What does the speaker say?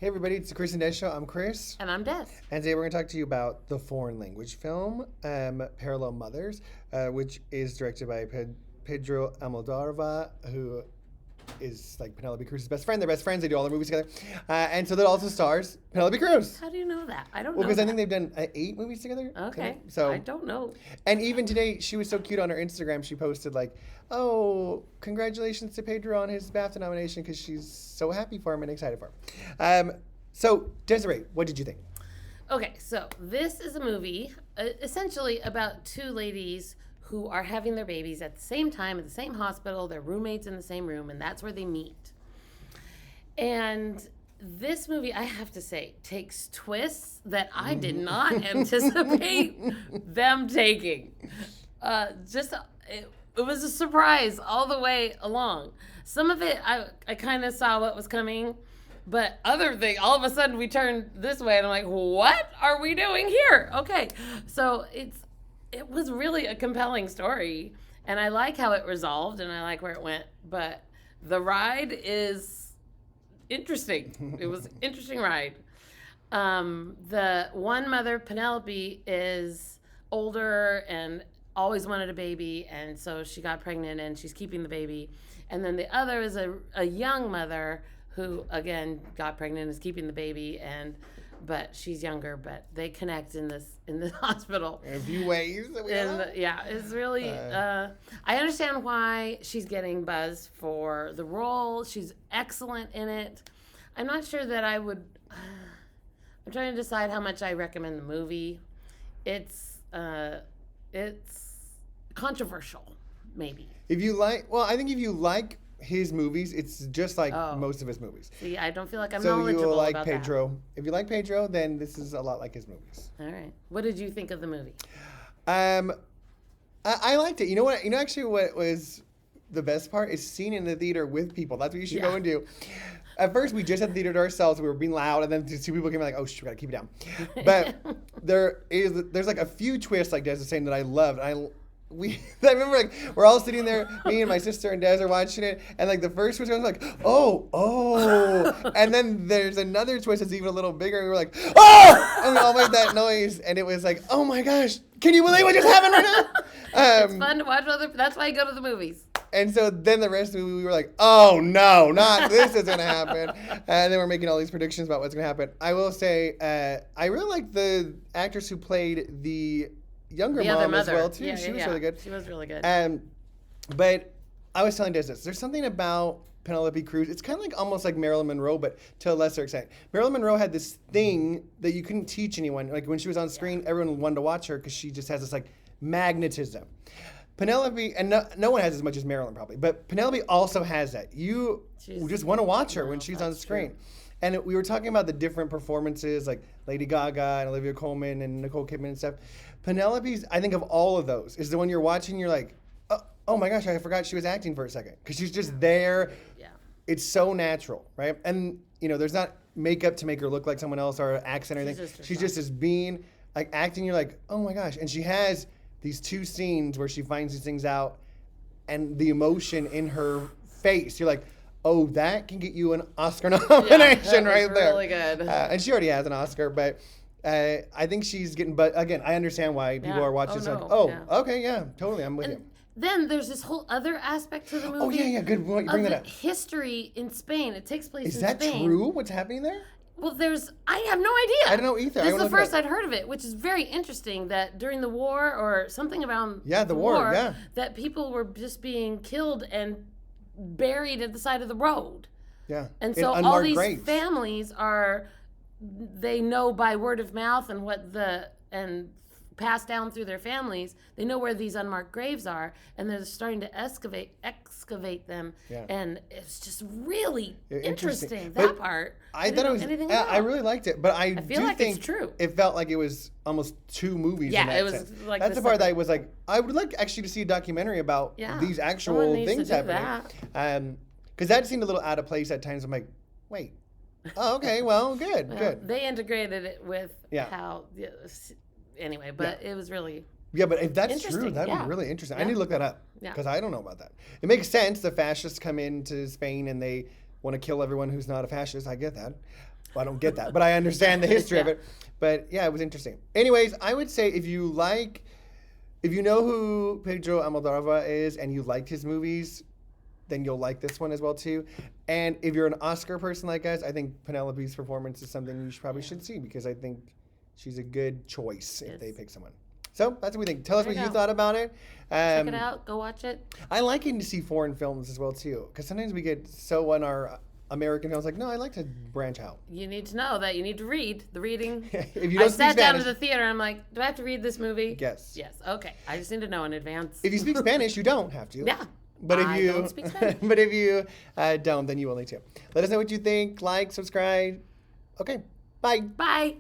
Hey everybody, it's the Chris and Des Show. I'm Chris. And I'm Des. And today we're going to talk to you about the foreign language film, Parallel Mothers, which is directed by Pedro Almodovar, who is like Penelope Cruz's best friend. They're best friends. They do all their movies together. And so that also stars Penelope Cruz. How do you know that? I don't know. Well, because I think they've done 8 movies together. Okay. So I don't know. And even today, she was so cute on her Instagram. She posted like, "Oh, congratulations to Pedro on his BAFTA nomination," because she's so happy for him and excited for him. So Desiree, what did you think? Okay, so this is a movie essentially about 2 ladies who are having their babies at the same time at the same hospital. They're roommates in the same room, and that's where they meet. And this movie, I have to say, takes twists that I did not anticipate them taking. It was a surprise all the way along. Some of it, I kind of saw what was coming, but other thing, all of a sudden we turned this way, and I'm like, what are we doing here? Okay, so it was really a compelling story, and I like how it resolved, and I like where it went, but the ride is interesting. It was an interesting ride. The one mother, Penelope, is older and always wanted a baby, and so she got pregnant and she's keeping the baby. And then the other is a young mother who, again, got pregnant and is keeping the baby, but she's younger, but they connect in this hospital. In a few ways. It's really, I understand why she's getting buzz for the role. She's excellent in it. I'm not sure that I would, I'm trying to decide how much I recommend the movie. It's controversial, maybe. I think if you like his movies, it's just like most of his movies. See, I don't feel like I'm so knowledgeable you will like about Pedro. that. If you like Pedro, then this is a lot like his movies. All right. What did you think of the movie? I liked it. You know what? Actually, what was the best part is seeing it in the theater with people. That's what you should go and do. At first, we just had the theater to ourselves. We were being loud, and then 2 people came in like, "Oh, shit, we gotta keep it down." But there's like a few twists, like Des was saying, that I loved. I remember like we're all sitting there, me and my sister and Des are watching it, and like the first twist I was like, oh, and then there's another twist that's even a little bigger, and we were like, oh, and we all made that noise, and it was like, oh my gosh, can you believe what just happened right now? It's fun to watch that's why I go to the movies. And so then the rest of the movie, we were like, oh no, not this is gonna happen, and then we're making all these predictions about what's gonna happen. I will say, I really like the actress who played the younger mom as well too. Yeah, she was really good. She was really good. But I was telling Des this. There's something about Penelope Cruz. It's kind of like almost like Marilyn Monroe, but to a lesser extent. Marilyn Monroe had this thing that you couldn't teach anyone. Like when she was on screen, everyone wanted to watch her because she just has this like magnetism. Penelope, and no one has as much as Marilyn probably, but Penelope also has that. You just want to watch her when she's on screen. True. And we were talking about the different performances, like Lady Gaga and Olivia Colman and Nicole Kidman and stuff. Penelope's, I think of all of those, is the one you're watching, you're like, oh my gosh, I forgot she was acting for a second. Because she's just there. Yeah. It's so natural, right? And, there's not makeup to make her look like someone else or accent or anything. She's just as being, like, acting, you're like, oh my gosh. And she has these 2 scenes where she finds these things out, and the emotion in her face, you're like, oh, that can get you an Oscar nomination right there. Really good. And she already has an Oscar, but I think she's getting. But again, I understand why people are watching this. Okay, yeah, totally, I'm with you. Then there's this whole other aspect to the movie. Oh yeah, good. You bring that up. History in Spain. It takes place in Spain. Is that true? What's happening there? Well, I have no idea. I don't know either. This is the first I'd heard of it, which is very interesting that during the war or something around the war, that people were just being killed and buried at the side of the road. Yeah. And so all these families they know by word of mouth and passed down through their families, they know where these unmarked graves are, and they're starting to excavate them. Yeah. And it's just really interesting. That part. I thought it was. I really liked it, but I feel like think it's true. It felt like it was almost 2 movies. Yeah, in that it was sense. like that's the part that I was like, I would like actually to see a documentary about these actual things happening. Because that seemed a little out of place at times. I'm like, wait. Oh, okay. Well, good. They integrated it with how. Anyway, but it was really Yeah, but if that's true, that'd be really interesting. I need to look that up because I don't know about that. It makes sense. The fascists come into Spain and they want to kill everyone who's not a fascist. I get that. Well, I don't get that, but I understand the history of Yeah. it. But yeah, it was interesting. Anyways, I would say if you know who Pedro Almodovar is and you liked his movies, then you'll like this one as well too. And if you're an Oscar person like us, I think Penelope's performance is something you probably should see because I think she's a good choice if they pick someone. So that's what we think. Tell us Check what it you out. thought about it. Check it out. Go watch it. I like getting to see foreign films as well too, because sometimes we get so on our American films like, no, I like to branch out. You need to know that you need to read the reading. If you I don't speak sat down to Spanish, the theater. I'm like, do I have to read this movie? yes. Yes. Okay. I just need to know in advance. If you speak Spanish, you don't have to. Yeah. But if I you don't speak Spanish. but if you don't, then you will need to. Let us know what you think. Like, subscribe. Okay. Bye. Bye.